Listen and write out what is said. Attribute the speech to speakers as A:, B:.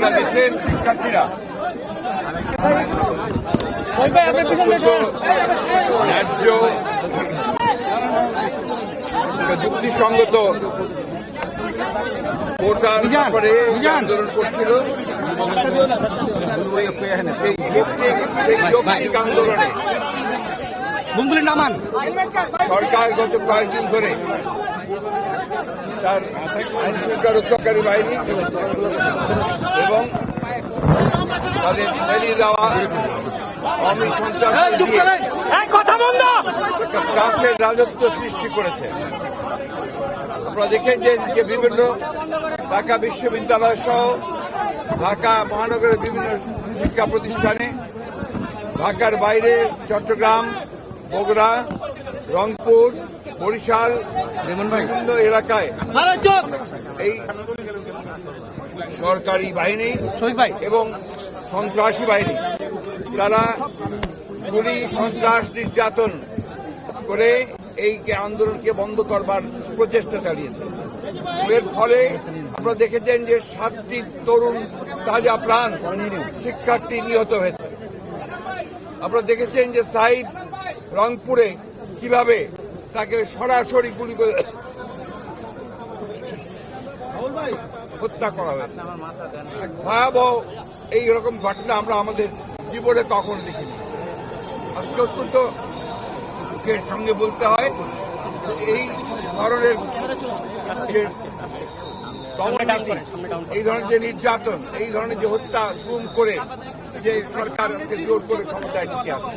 A: বাংলাদেশের শিক্ষার্থীরা ন্যায্য যুক্তিসঙ্গত কোটার ব্যাপারে আন্দোলন করছিল। এই যৌক্তিক আন্দোলনে সরকার গত কয়েকদিন ধরে তার আইন শৃঙ্খলা রক্ষাকারী বাহিনী এবং তাদের ছেড়ে দেওয়া আওয়ামী সন্ত্রাস রাষ্ট্রের রাজত্ব সৃষ্টি করেছে। আপনারা দেখেছেন যে বিভিন্ন ঢাকা বিশ্ববিদ্যালয় সহ ঢাকা মহানগরের বিভিন্ন শিক্ষা প্রতিষ্ঠানে, ঢাকার বাইরে চট্টগ্রাম, বগুড়া, রংপুর, বরিশাল বিভিন্ন এলাকায় এই সরকারি বাহিনী এবং সন্ত্রাসী বাহিনী তারা গুলি, সন্ত্রাস, নির্যাতন করে এই আন্দোলনকে বন্ধ করবার প্রচেষ্টা চালিয়েছে। এর ফলে আপনারা দেখেছেন যে 7টি তরুণ তাজা প্রাণ শিক্ষার্থী নিহত হয়েছে। আপনারা দেখেছেন যে সাইদ রংপুরে কিভাবে তাকে সরাসরি গুলি করে হত্যা করা হয়েছে। ভয়াবহ এইরকম ঘটনা আমরা আমাদের জীবনে কখনো দেখিনি। আজকে অত্যন্ত দুঃখের সঙ্গে বলতে হয় এই ধরনের এই ধরনের যে নির্যাতন, এই ধরনের যে হত্যা গুম করে যে সরকার আজকে জোর করে ক্ষমতায় টিকে আছে।